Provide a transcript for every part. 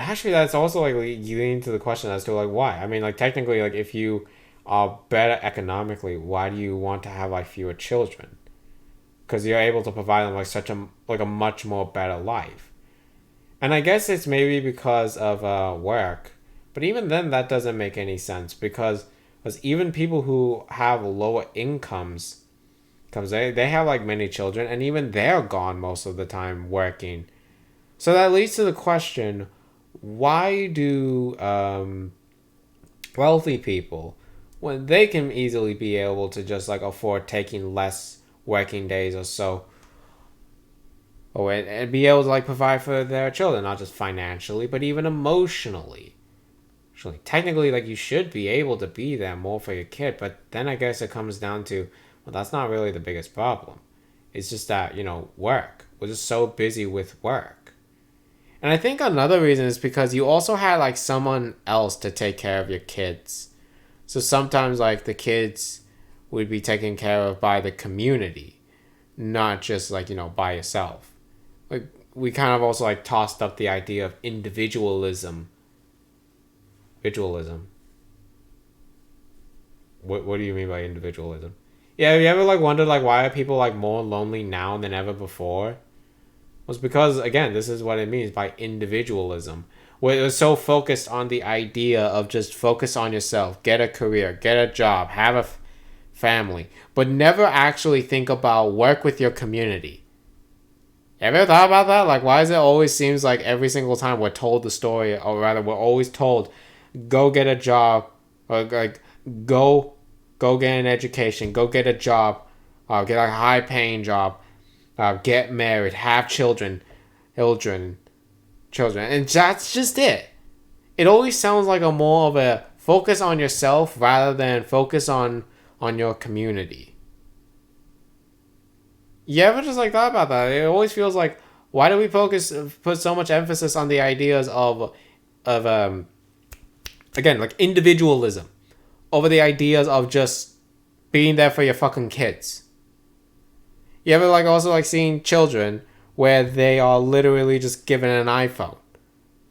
Actually, that's also like leading into the question as to like why. I mean, like technically, like if you are better economically, why do you want to have like fewer children? Because you're able to provide them like such a much more better life. And I guess it's maybe because of work, but even then that doesn't make any sense because even people who have lower incomes, because they have like many children, and even they're gone most of the time working. So that leads to the question: why do wealthy people, when they can easily be able to just like afford taking less working days or so, or and be able to like provide for their children, not just financially, but even emotionally. Actually, technically, like you should be able to be there more for your kid, but then I guess it comes down to, well, that's not really the biggest problem. It's just that work. We're just so busy with work. And I think another reason is because you also had like someone else to take care of your kids. So sometimes like the kids would be taken care of by the community, not just like, by yourself. Like we kind of also like tossed up the idea of individualism. Individualism. What do you mean by individualism? Yeah, have you ever like wondered like why are people like more lonely now than ever before? Was because again, this is what it means by individualism. Where it was so focused on the idea of just focus on yourself, get a career, get a job, have a family, but never actually think about work with your community. Ever thought about that? Like, why does it always seems like every single time we're told the story, or rather, we're always told, go get a job, or like go, go get an education, go get a job, get a high paying job, get married, have children, and that's just it. It always sounds like a more of a focus on yourself rather than focus on your community. You ever just like thought about that? It always feels like why do we put so much emphasis on the ideas of again like individualism over the ideas of just being there for your fucking kids? You ever like also like seeing children where they are literally just given an iPhone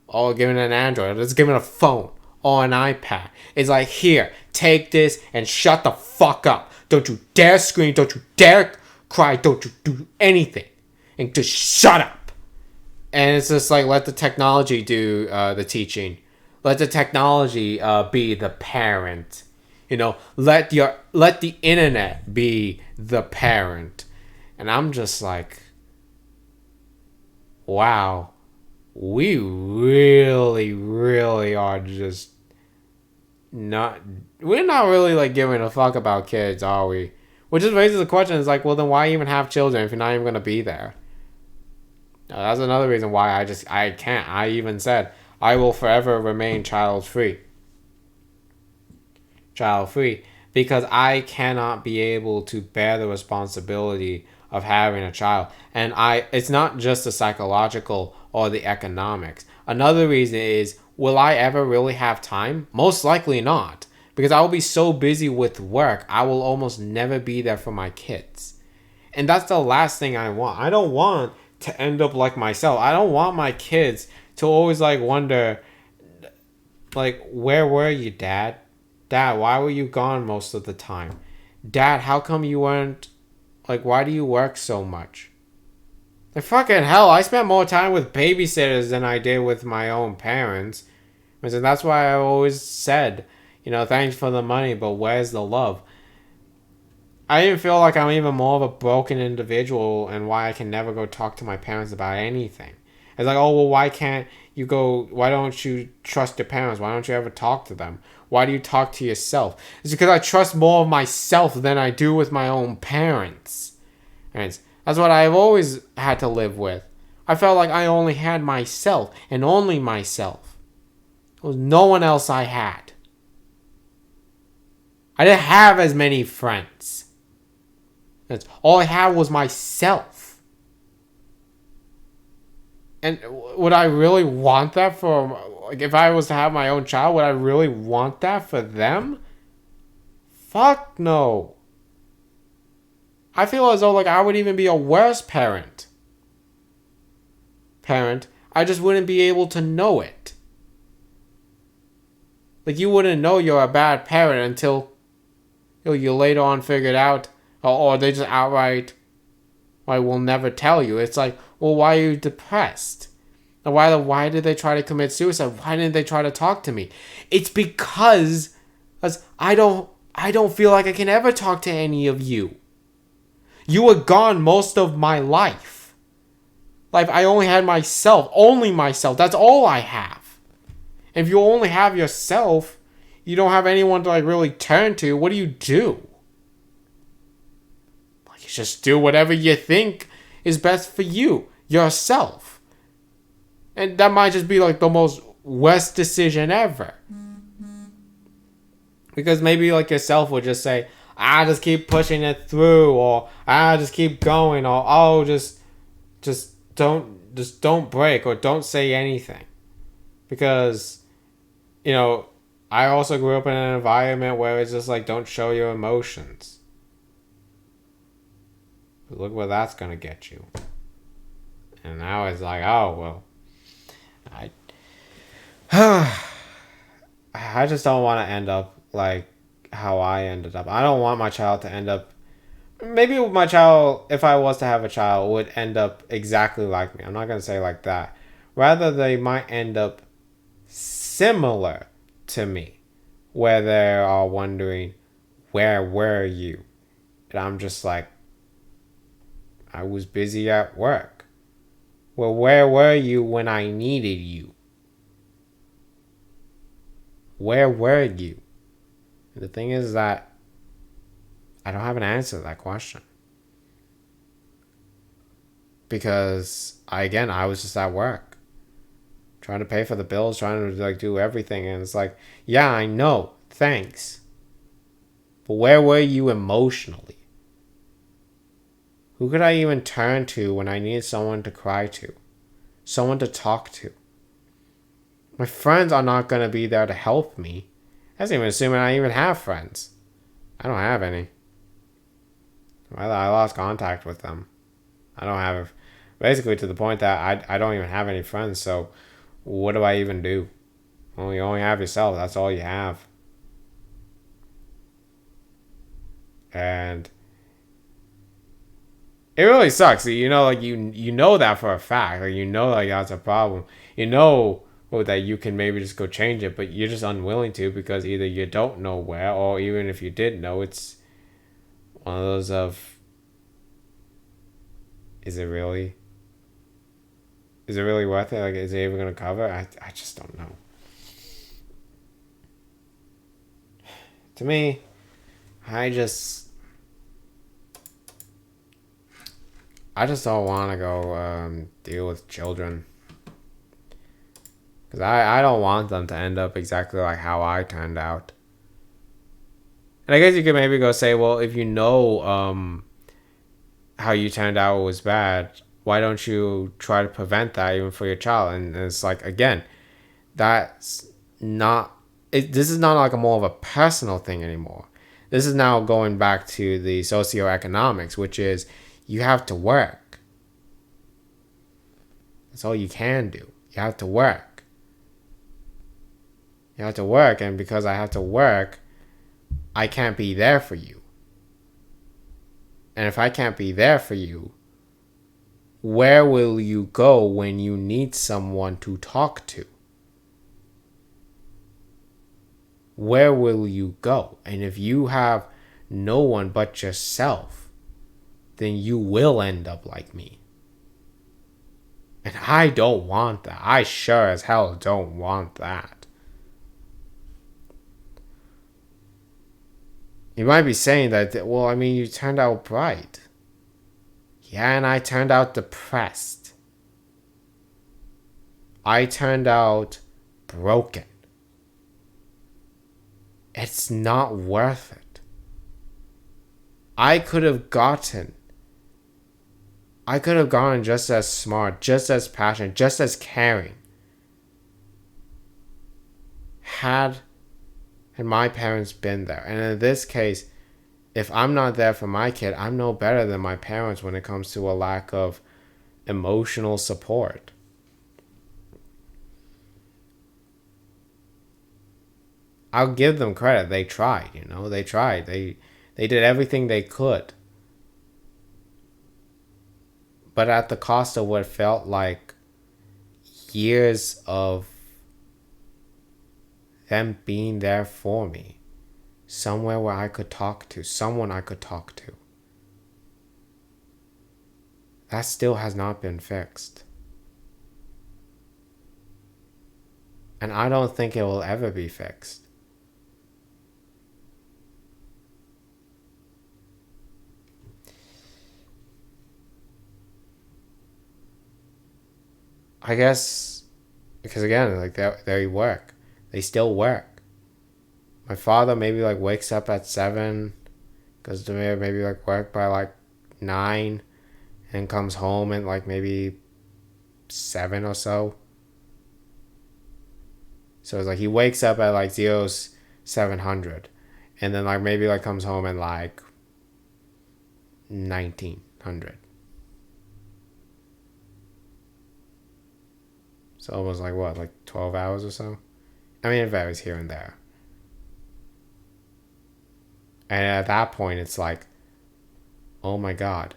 or given an Android or just given a phone or an iPad? It's like, here, take this and shut the fuck up. Don't you dare scream, don't you dare cry, don't you do anything, and just shut up. And it's just like, let the technology do the teaching. Let the technology be the parent. Let the internet be the parent. And I'm just like, wow, we really, really are just we're not really like giving a fuck about kids, are we? Which just raises the question, is like, well, then why even have children if you're not even going to be there? That's another reason why I can't. I even said, I will forever remain child free. Child free. Because I cannot be able to bear the responsibility of having a child. And it's not just the psychological or the economics. Another reason is, will I ever really have time? Most likely not. Because I will be so busy with work, I will almost never be there for my kids. And that's the last thing I want. I don't want to end up like myself. I don't want my kids to always like wonder, like, where were you, Dad? Dad, why were you gone most of the time? Dad, how come you weren't, like, why do you work so much? Like, fucking hell, I spent more time with babysitters than I did with my own parents. And that's why I always said, thanks for the money, but where's the love? I even feel like I'm even more of a broken individual and why I can never go talk to my parents about anything. It's like, oh, well, why don't you trust your parents? Why don't you ever talk to them? Why do you talk to yourself? It's because I trust more of myself than I do with my own parents. And that's what I've always had to live with. I felt like I only had myself and only myself. There was no one else I had. I didn't have as many friends. That's all I had was myself. And would I really want that for, like, if I was to have my own child, would I really want that for them? Fuck no. I feel as though like I would even be a worse parent. I just wouldn't be able to know it. Like, you wouldn't know you're a bad parent until you later on figured out, or they just outright, I will never tell you. It's like, well, why are you depressed? Why did they try to commit suicide? Why didn't they try to talk to me? It's because I don't feel like I can ever talk to any of you. You were gone most of my life. Like, I only had myself, only myself. That's all I have. If you only have yourself, you don't have anyone to like really turn to. What do? You just do whatever you think is best for you, yourself. And that might just be like the most worst decision ever. Because maybe like yourself would just say, just keep pushing it through, or just keep going, or just don't break, or don't say anything. Because, I also grew up in an environment where it's just like, don't show your emotions. But look where that's gonna get you. And now it's like, oh well, I just don't want to end up like how I ended up. I don't want my child to end up. Maybe my child, if I was to have a child, would end up exactly like me. I'm not gonna say like that. Rather, they might end up similar to me, where they are wondering, where were you? And I'm just like, I was busy at work. Well, where were you when I needed you? Where were you? And the thing is that I don't have an answer to that question. Because, I was just at work. Trying to pay for the bills, trying to like do everything. And it's like, yeah, I know. Thanks. But where were you emotionally? Who could I even turn to when I needed someone to cry to? Someone to talk to? My friends are not going to be there to help me. That's even assuming I even have friends. I don't have any. I lost contact with them. I don't have... Basically to the point that I don't even have any friends, so what do I even do? Well, you only have yourself. That's all you have. And it really sucks. You know that for a fact. Like, like that's a problem. That you can maybe just go change it, but you're just unwilling to, because either you don't know where, or even if you did know, it's one of those of, is it really worth it? Like, is it even going to cover? I just don't know. To me, I just don't want to go deal with children. Because I don't want them to end up exactly like how I turned out. And I guess you could maybe go say, well, if you know how you turned out was bad, why don't you try to prevent that even for your child? And it's like, again, that's not... this is not like a more of a personal thing anymore. This is now going back to the socioeconomics, which is you have to work. That's all you can do. You have to work. You have to work, and because I have to work, I can't be there for you. And if I can't be there for you, where will you go when you need someone to talk to? Where will you go? And if you have no one but yourself, then you will end up like me. And I don't want that. I sure as hell don't want that. You might be saying that, well, I mean, you turned out bright. Yeah, and I turned out depressed. I turned out broken. It's not worth it. I could have gotten just as smart, just as passionate, just as caring. Had my parents been there. And in this case, if I'm not there for my kid, I'm no better than my parents when it comes to a lack of emotional support. I'll give them credit. They tried, they tried. They did everything they could. But at the cost of what felt like years of them being there for me. Somewhere where I could talk to, someone I could talk to. That still has not been fixed. And I don't think it will ever be fixed. I guess because again, like they work. They still work. My father maybe like wakes up at 7, goes to maybe like work by like 9, and comes home at like maybe 7 or so. So it's like he wakes up at like 0700, and then like maybe like comes home at like 1900. So almost like what, like 12 hours or so? I mean, it varies here and there. And at that point, it's like, oh my God.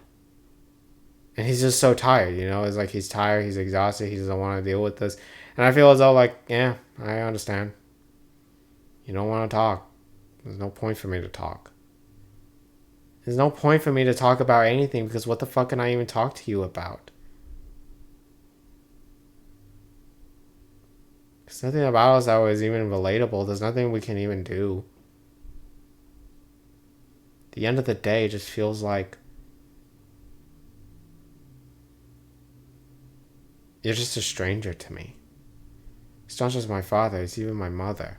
And he's just so tired, It's like he's tired, he's exhausted, he doesn't want to deal with this. And I feel as though, like, yeah, I understand. You don't want to talk. There's no point for me to talk. There's no point for me to talk about anything because what the fuck can I even talk to you about? There's nothing about us that was even relatable. There's nothing we can even do. At the end of the day, it just feels like you're just a stranger to me. It's not just my father, it's even my mother.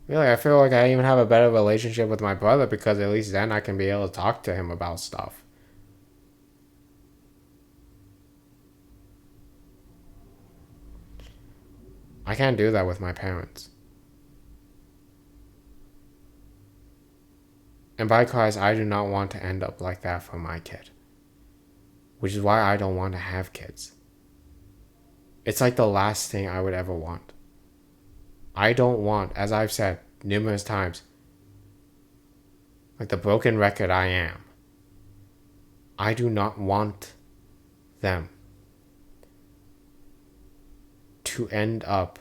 Really, I feel like I even have a better relationship with my brother because at least then I can be able to talk to him about stuff. I can't do that with my parents. And by Christ, I do not want to end up like that for my kid. Which is why I don't want to have kids. It's like the last thing I would ever want. I don't want, as I've said numerous times, like the broken record I am, I do not want them to end up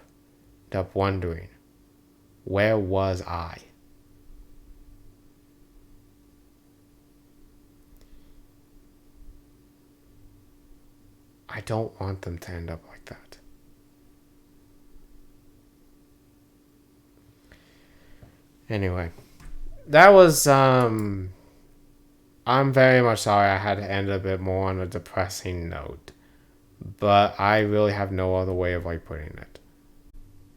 wondering, where was I? I don't want them to end up like that. Anyway, that was I'm very much sorry I had to end a bit more on a depressing note, but I really have no other way of like putting it.